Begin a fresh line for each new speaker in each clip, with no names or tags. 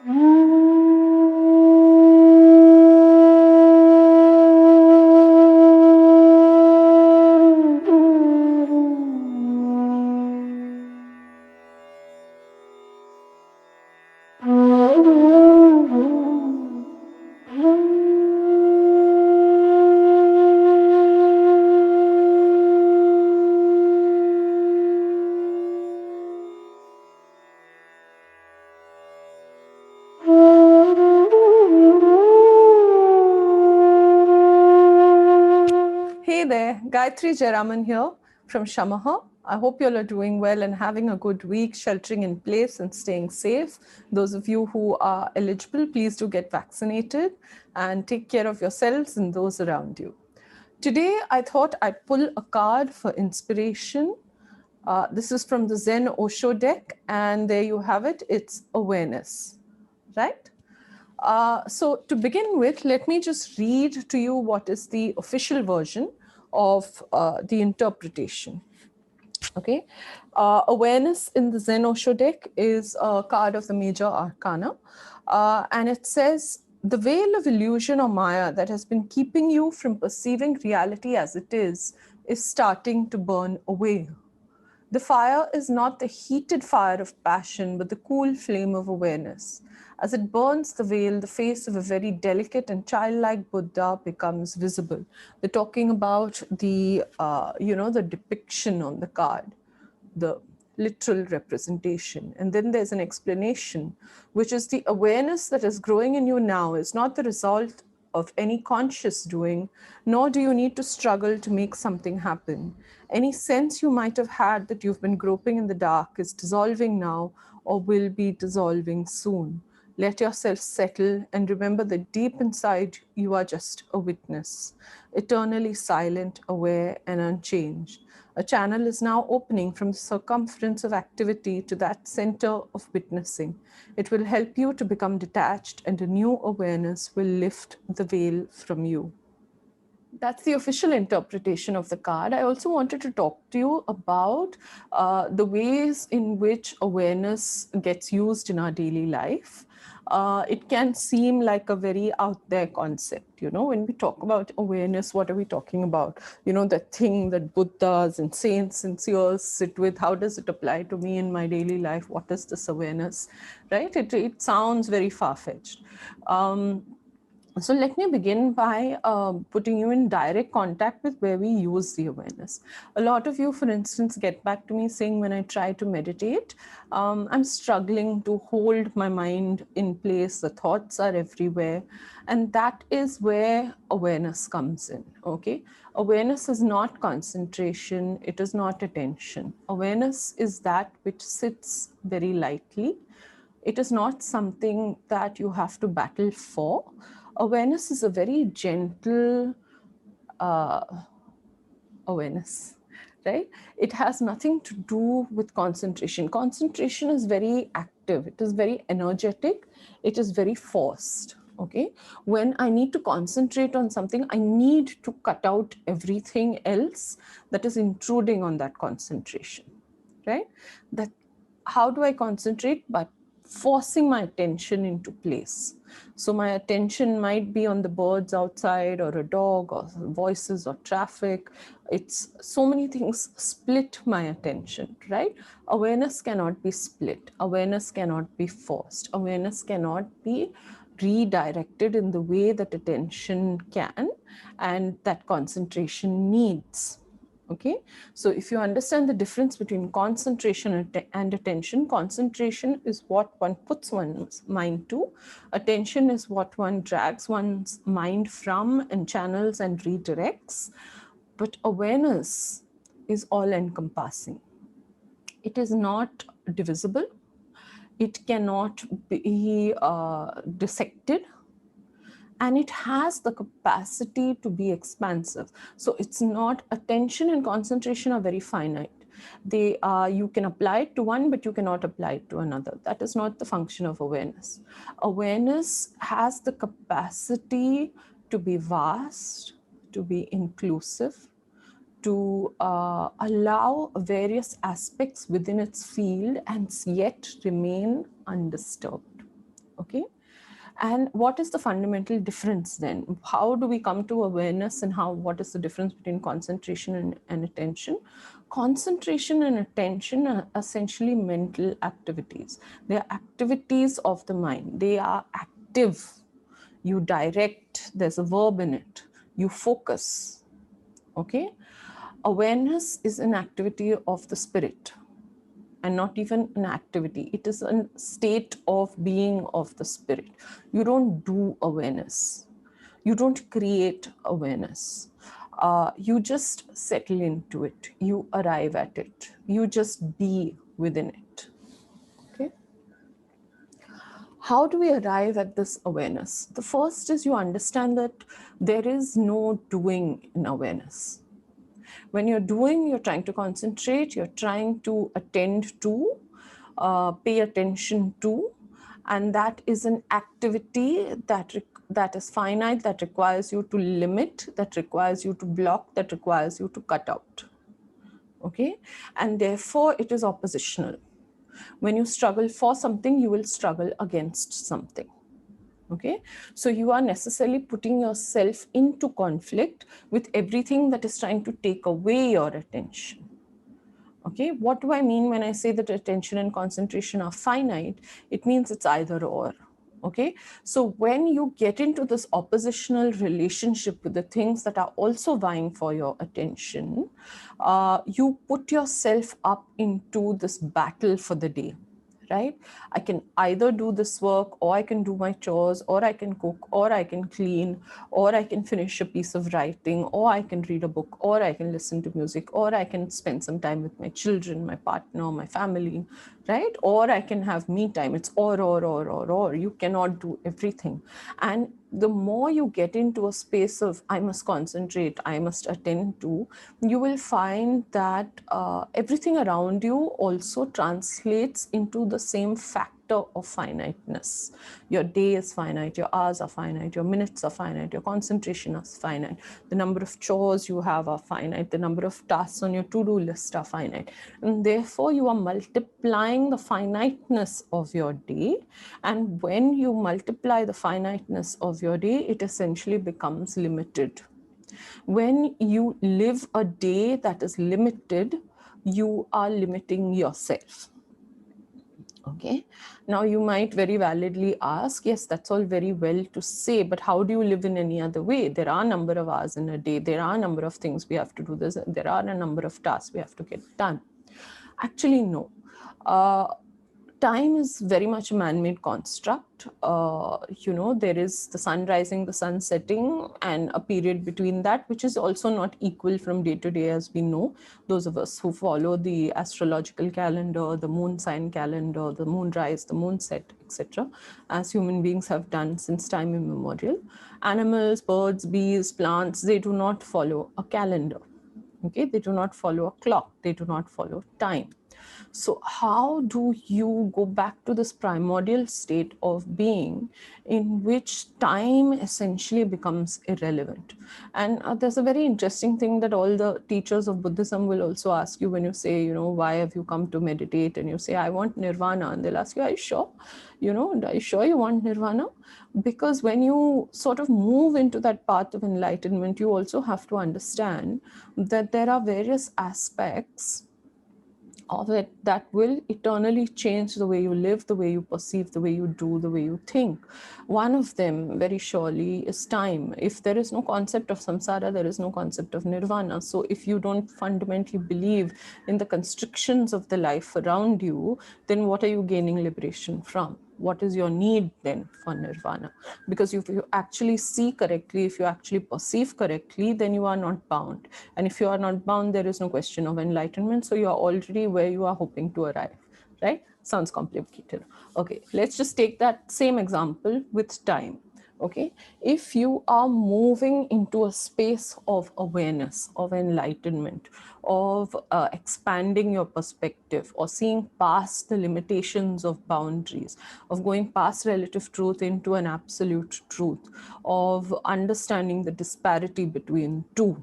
Hey there, Gayatri Jayaraman here from Shamah. I hope you all are doing well and having a good week, sheltering in place and staying safe. Those of you who are eligible, please do get vaccinated and take care of yourselves and those around you. Today, I thought I'd pull a card for inspiration. This is from the Zen Osho deck, and there you have it. It's awareness, right? So to begin with, let me just read to you what is the official version of the interpretation. Okay, awareness in the Zen Osho deck is a card of the major arcana, and it says the veil of illusion or Maya that has been keeping you from perceiving reality as it is starting to burn away. The fire is not the heated fire of passion, but the cool flame of awareness. As it burns the veil, the face of a very delicate and childlike Buddha becomes visible. They're talking about the, the depiction on the card, the literal representation. And then there's an explanation, which is the awareness that is growing in you now is not the result of any conscious doing, nor do you need to struggle to make something happen. Any sense you might have had that you've been groping in the dark is dissolving now or will be dissolving soon. Let yourself settle and remember that deep inside you are just a witness, eternally silent, aware, and unchanged. A channel is now opening from the circumference of activity to that center of witnessing. It will help you to become detached, and a new awareness will lift the veil from you. That's the official interpretation of the card. I also wanted to talk to you about the ways in which awareness gets used in our daily life. It can seem like a very out there concept. You know, when we talk about awareness, what are we talking about? You know, the thing that Buddhas and saints and seers sit with, how does it apply to me in my daily life? What is this awareness, right? It sounds very far-fetched. So let me begin by putting you in direct contact with where we use the awareness. A lot of you, for instance, get back to me saying when I try to meditate, I'm struggling to hold my mind in place. The thoughts are everywhere. And that is where awareness comes in, okay? Awareness is not concentration. It is not attention. Awareness is that which sits very lightly. It is not something that you have to battle for. Awareness is a very gentle awareness, right? It has nothing to do with concentration. Concentration is very active. It is very energetic. It is very forced. Okay. When I need to concentrate on something, I need to cut out everything else that is intruding on that concentration, right? That how do I concentrate? But forcing my attention into place. So my attention might be on the birds outside or a dog or voices or traffic. It's so many things split my attention, right? Awareness cannot be split. Awareness cannot be forced. Awareness cannot be redirected in the way that attention can and that concentration needs. Okay, so if you understand the difference between concentration and attention, concentration is what one puts one's mind to. Attention is what one drags one's mind from and channels and redirects. But awareness is all encompassing. It is not divisible. It cannot be dissected, and it has the capacity to be expansive. So it's not, attention and concentration are very finite. They are, you can apply it to one, but you cannot apply it to another. That is not the function of awareness. Awareness has the capacity to be vast, to be inclusive, to allow various aspects within its field and yet remain undisturbed. Okay, And what is the fundamental difference then? How do we come to awareness, and what is the difference between concentration and attention? Concentration and attention are essentially mental activities. They are activities of the mind. They are active. You direct, there's a verb in it. You focus. Okay? Awareness is an activity of the spirit, and not even an activity. It is a state of being of the spirit. You don't do awareness. You don't create awareness. You just settle into it. You arrive at it. You just be within it. Okay? How do we arrive at this awareness? The first is you understand that there is no doing in awareness. When you're doing, you're trying to concentrate, you're trying to attend to, pay attention to, and that is an activity that is finite, that requires you to limit, that requires you to block, that requires you to cut out. Okay? And therefore, it is oppositional. When you struggle for something, you will struggle against something. Okay, so you are necessarily putting yourself into conflict with everything that is trying to take away your attention. Okay, what do I mean when I say that attention and concentration are finite? It means it's either or. Okay, so when you get into this oppositional relationship with the things that are also vying for your attention, you put yourself up into this battle for the day. Right? I can either do this work, or I can do my chores, or I can cook, or I can clean, or I can finish a piece of writing, or I can read a book, or I can listen to music, or I can spend some time with my children, my partner, my family, right? Or I can have me time. It's or. You cannot do everything. And the more you get into a space of I must concentrate, I must attend to, you will find that everything around you also translates into the same factor of finiteness. Your day is finite, your hours are finite, your minutes are finite, your concentration is finite, the number of chores you have are finite, the number of tasks on your to-do list are finite. And therefore, you are multiplying the finiteness of your day. And when you multiply the finiteness of your day, it essentially becomes limited. When you live a day that is limited, you are limiting yourself. Okay. Now you might very validly ask, yes, that's all very well to say, but how do you live in any other way? There are a number of hours in a day. There are a number of things we have to do. There are a number of tasks we have to get done. Actually, no. Time is very much a man-made construct. There is the sun rising, the sun setting, and a period between that, which is also not equal from day to day, as we know. Those of us who follow the astrological calendar, the moon sign calendar, the moon rise, the moon set, etc., as human beings have done since time immemorial. Animals, birds, bees, plants, they do not follow a calendar. Okay, they do not follow a clock. They do not follow time. So how do you go back to this primordial state of being in which time essentially becomes irrelevant? And there's a very interesting thing that all the teachers of Buddhism will also ask you when you say, why have you come to meditate? And you say, I want nirvana. And they'll ask you, are you sure? Are you sure you want nirvana? Because when you sort of move into that path of enlightenment, you also have to understand that there are various aspects of it that will eternally change the way you live, the way you perceive, the way you do, the way you think. One of them, very surely, is time. If there is no concept of samsara, there is no concept of nirvana. So if you don't fundamentally believe in the constrictions of the life around you, then what are you gaining liberation from? What is your need then for nirvana? Because if you actually see correctly, if you actually perceive correctly, then you are not bound. And if you are not bound, there is no question of enlightenment. So you are already where you are hoping to arrive, right? Sounds complicated. Okay, let's just take that same example with time. Okay, if you are moving into a space of awareness, of enlightenment, of expanding your perspective, or seeing past the limitations of boundaries, of going past relative truth into an absolute truth, of understanding the disparity between two,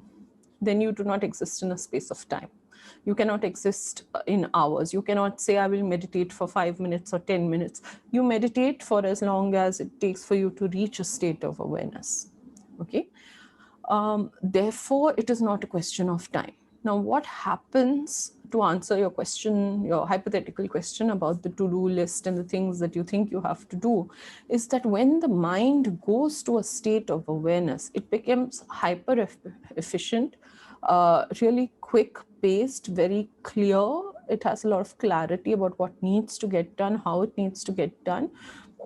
then you do not exist in a space of time. You cannot exist in hours. You cannot say, I will meditate for 5 minutes or 10 minutes. You meditate for as long as it takes for you to reach a state of awareness. Okay. Therefore, it is not a question of time. Now, what happens, to answer your question, your hypothetical question about the to-do list and the things that you think you have to do, is that when the mind goes to a state of awareness, it becomes hyper efficient, really quick paced, very clear. It has a lot of clarity about what needs to get done, how it needs to get done.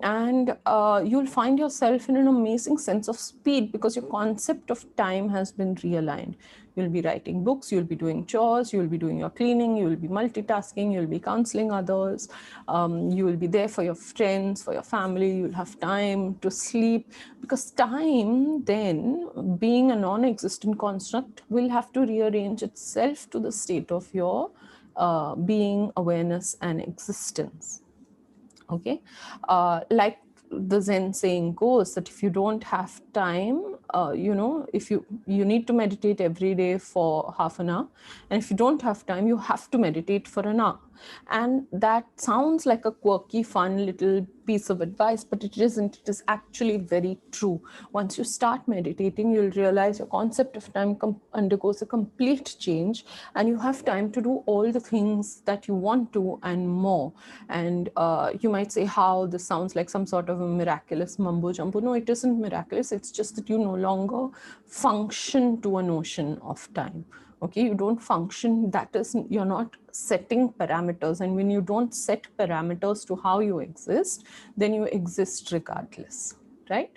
And you'll find yourself in an amazing sense of speed, because your concept of time has been realigned. You'll be writing books, you'll be doing chores, you'll be doing your cleaning, you'll be multitasking, you'll be counseling others, you will be there for your friends, for your family, you'll have time to sleep, because time then, being a non-existent construct, will have to rearrange itself to the state of your being, awareness, and existence. Okay, like the Zen saying goes, that if you don't have time, if you need to meditate every day for half an hour, and if you don't have time, you have to meditate for an hour. And that sounds like a quirky, fun little piece of advice, but it isn't. It is actually very true. Once you start meditating, you'll realize your concept of time undergoes a complete change, and you have time to do all the things that you want to and more. And you might say, how this sounds like some sort of a miraculous mumbo jumbo. No, it isn't miraculous. It's just that you no longer function to a notion of time. Okay, you don't function, that is, you're not setting parameters. And when you don't set parameters to how you exist, then you exist regardless, right?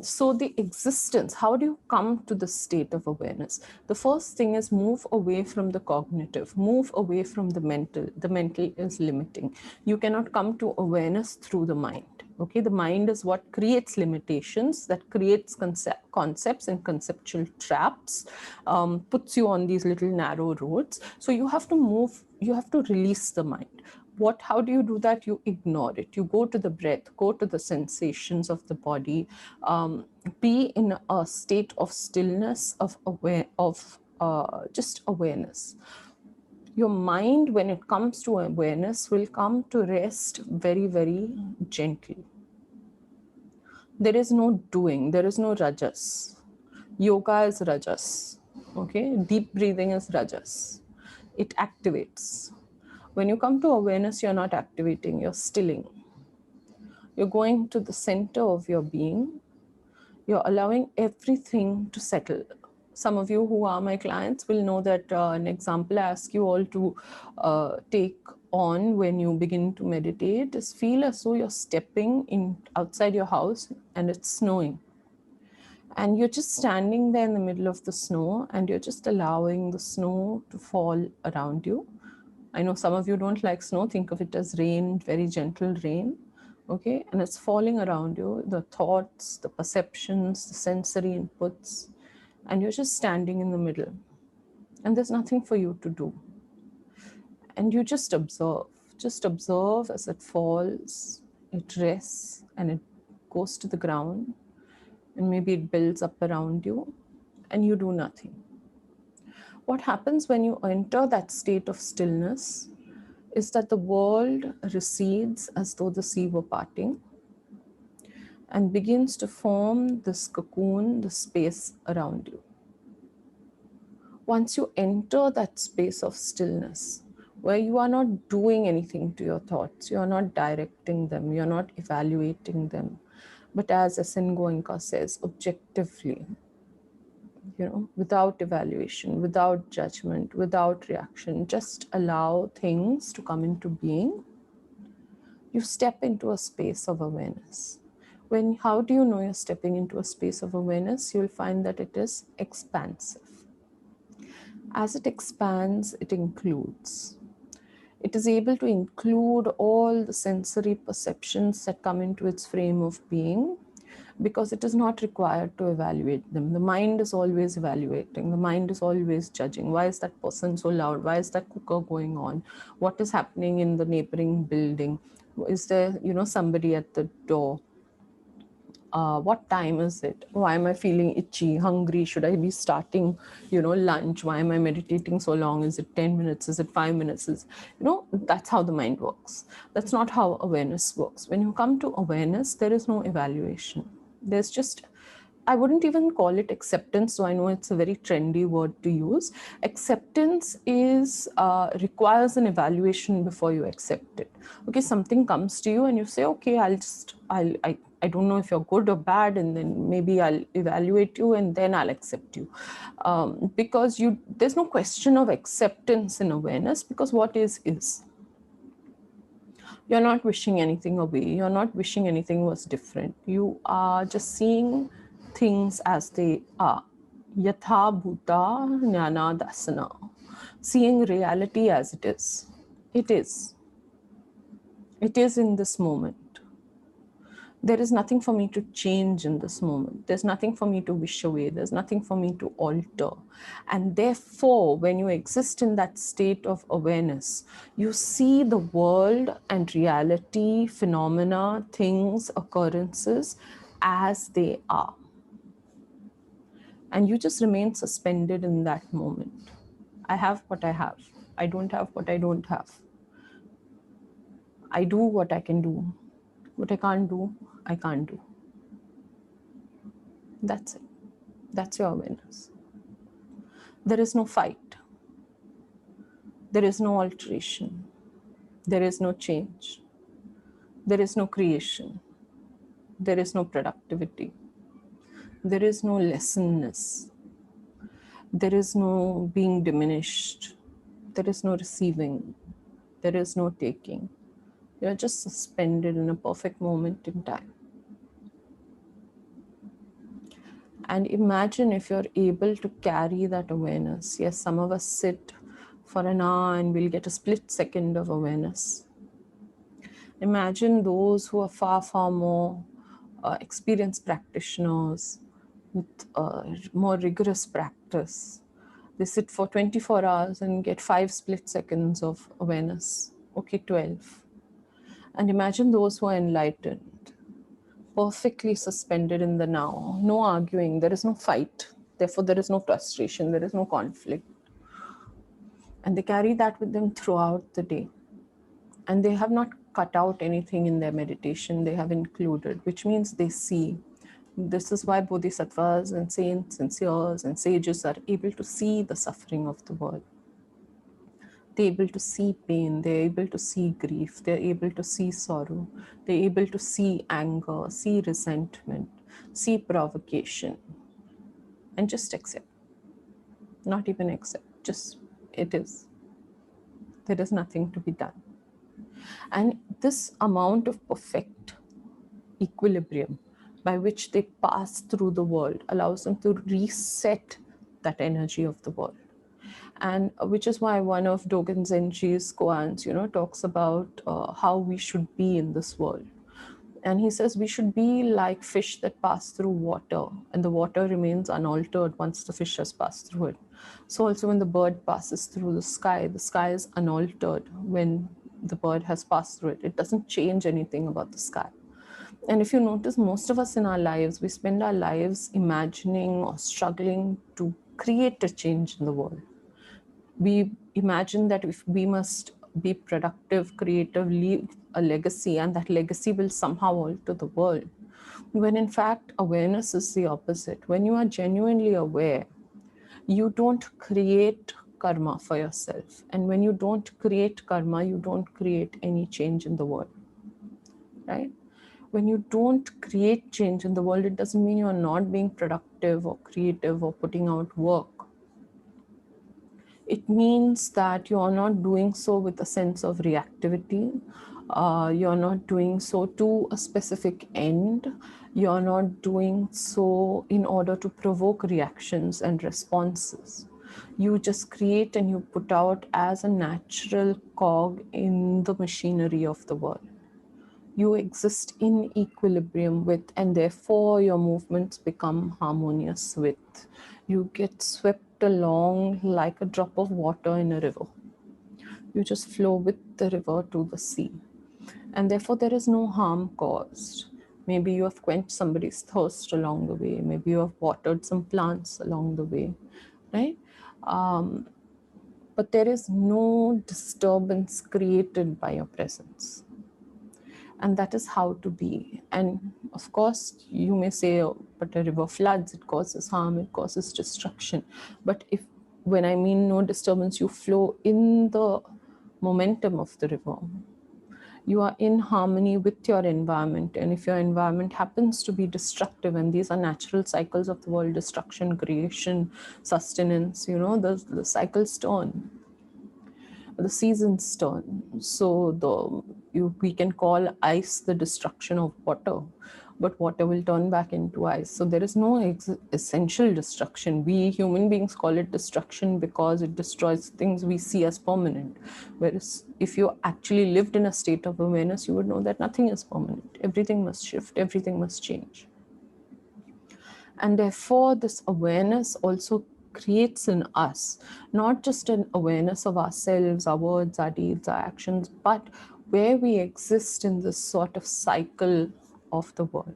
So the existence, how do you come to the state of awareness? The first thing is move away from the cognitive, move away from the mental. The mental is limiting. You cannot come to awareness through the mind. Okay, the mind is what creates limitations, that creates concepts and conceptual traps, puts you on these little narrow roads. So you have to move, you have to release the mind. How do you do that? You ignore it. You go to the breath, go to the sensations of the body, be in a state of stillness, just awareness. Your mind, when it comes to awareness, will come to rest very, very gently. There is no doing, there is no rajas. Yoga is rajas, okay? Deep breathing is rajas. It activates. When you come to awareness, you're not activating, you're stilling. You're going to the center of your being. You're allowing everything to settle. Some of you who are my clients will know that an example I ask you all to take on when you begin to meditate is feel as though you're stepping in outside your house and it's snowing. And you're just standing there in the middle of the snow, and you're just allowing the snow to fall around you. I know some of you don't like snow. Think of it as rain, very gentle rain. Okay, and it's falling around you, the thoughts, the perceptions, the sensory inputs, and you're just standing in the middle, and there's nothing for you to do. And you just observe as it falls, it rests, and it goes to the ground, and maybe it builds up around you, and you do nothing. What happens when you enter that state of stillness is that the world recedes as though the sea were parting, and begins to form this cocoon, the space around you. Once you enter that space of stillness, where you are not doing anything to your thoughts, you are not directing them, you're not evaluating them, but as S.N. Goenka says, objectively, without evaluation, without judgment, without reaction, just allow things to come into being. You step into a space of awareness. How do you know you're stepping into a space of awareness? You'll find that it is expansive. As it expands, it includes. It is able to include all the sensory perceptions that come into its frame of being, because it is not required to evaluate them. The mind is always evaluating. The mind is always judging. Why is that person so loud? Why is that cooker going on? What is happening in the neighboring building? Is there, somebody at the door? What time is it? Why am I feeling itchy, hungry? Should I be starting, lunch? Why am I meditating so long? Is it 10 minutes? Is it 5 minutes? That's how the mind works. That's not how awareness works. When you come to awareness, there is no evaluation. There's just, I wouldn't even call it acceptance, so I know it's a very trendy word to use. Acceptance is requires an evaluation before you accept it. Okay, something comes to you and you say, okay, I don't know if you're good or bad, and then maybe I'll evaluate you and then I'll accept you. Because there's no question of acceptance in awareness, because what is. You're not wishing anything away. You're not wishing anything was different. You are just seeing things as they are. Yatha bhuta jnana dasana. Seeing reality as it is. It is. It is in this moment. There is nothing for me to change in this moment. There's nothing for me to wish away. There's nothing for me to alter. And therefore, when you exist in that state of awareness, you see the world and reality, phenomena, things, occurrences as they are. And you just remain suspended in that moment. I have what I have. I don't have what I don't have. I do what I can do. What I can't do, I can't do. That's it. That's your awareness. There is no fight. There is no alteration. There is no change. There is no creation. There is no productivity. There is no lessonness. There is no being diminished. There is no receiving. There is no taking. You're just suspended in a perfect moment in time. And imagine if you're able to carry that awareness. Yes, some of us sit for an hour and we'll get a split second of awareness. Imagine those who are far, far more experienced practitioners with more rigorous practice. They sit for 24 hours and get 5 split seconds of awareness. Okay, 12. And imagine those who are enlightened, perfectly suspended in the now, no arguing, there is no fight, therefore there is no frustration, there is no conflict. And they carry that with them throughout the day. And they have not cut out anything in their meditation, they have included, which means they see. This is why bodhisattvas and saints and seers and sages are able to see the suffering of the world. They're able to see pain, they're able to see grief, they're able to see sorrow, they're able to see anger, see resentment, see provocation, and just accept. Not even accept, just it is. There is nothing to be done. And this amount of perfect equilibrium by which they pass through the world allows them to reset that energy of the world. And which is why one of Dogen Zenji's koans, talks about how we should be in this world. And he says we should be like fish that pass through water, and the water remains unaltered once the fish has passed through it. So also when the bird passes through the sky is unaltered when the bird has passed through it. It doesn't change anything about the sky. And if you notice, most of us in our lives, we spend our lives imagining or struggling to create a change in the world. We imagine that if we must be productive, creative, leave a legacy, and that legacy will somehow alter the world. When in fact, awareness is the opposite. When you are genuinely aware, you don't create karma for yourself. And when you don't create karma, you don't create any change in the world, right? When you don't create change in the world, it doesn't mean you're not being productive or creative or putting out work. It means that you're not doing so with a sense of reactivity. You're not doing so to a specific end. You're not doing so in order to provoke reactions and responses. You just create and you put out as a natural cog in the machinery of the world. You exist in equilibrium with, and therefore your movements become harmonious with. You get swept along like a drop of water in a river. You just flow with the river to the sea. And therefore there is no harm caused. Maybe you have quenched somebody's thirst along the way. Maybe you have watered some plants along the way, right? But there is no disturbance created by your presence. And that is how to be. And of course, you may say, oh, but a river floods, it causes harm, it causes destruction. But when I mean no disturbance, you flow in the momentum of the river. You are in harmony with your environment. And if your environment happens to be destructive, and these are natural cycles of the world, destruction, creation, sustenance, the cycles turn, the seasons turn. So we can call ice the destruction of water, but water will turn back into ice. So there is no essential destruction. We human beings call it destruction because it destroys things we see as permanent. Whereas if you actually lived in a state of awareness, you would know that nothing is permanent. Everything must shift, everything must change. And therefore, this awareness also creates in us not just an awareness of ourselves, our words, our deeds, our actions, but where we exist in this sort of cycle of the world,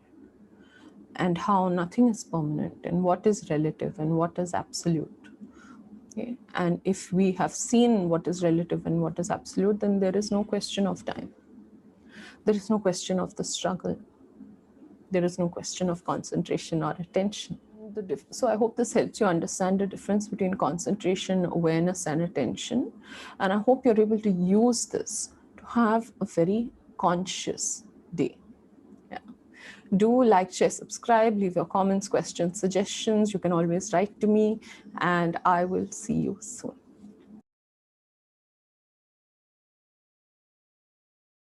and how nothing is permanent, and what is relative and what is absolute. Okay? And if we have seen what is relative and what is absolute, then there is no question of time. There is no question of the struggle. There is no question of concentration or attention. So I hope this helps you understand the difference between concentration, awareness, and attention. And I hope you're able to use this to have a very conscious day. Yeah. Do like, share, subscribe, leave your comments, questions, suggestions. You can always write to me, and I will see you soon.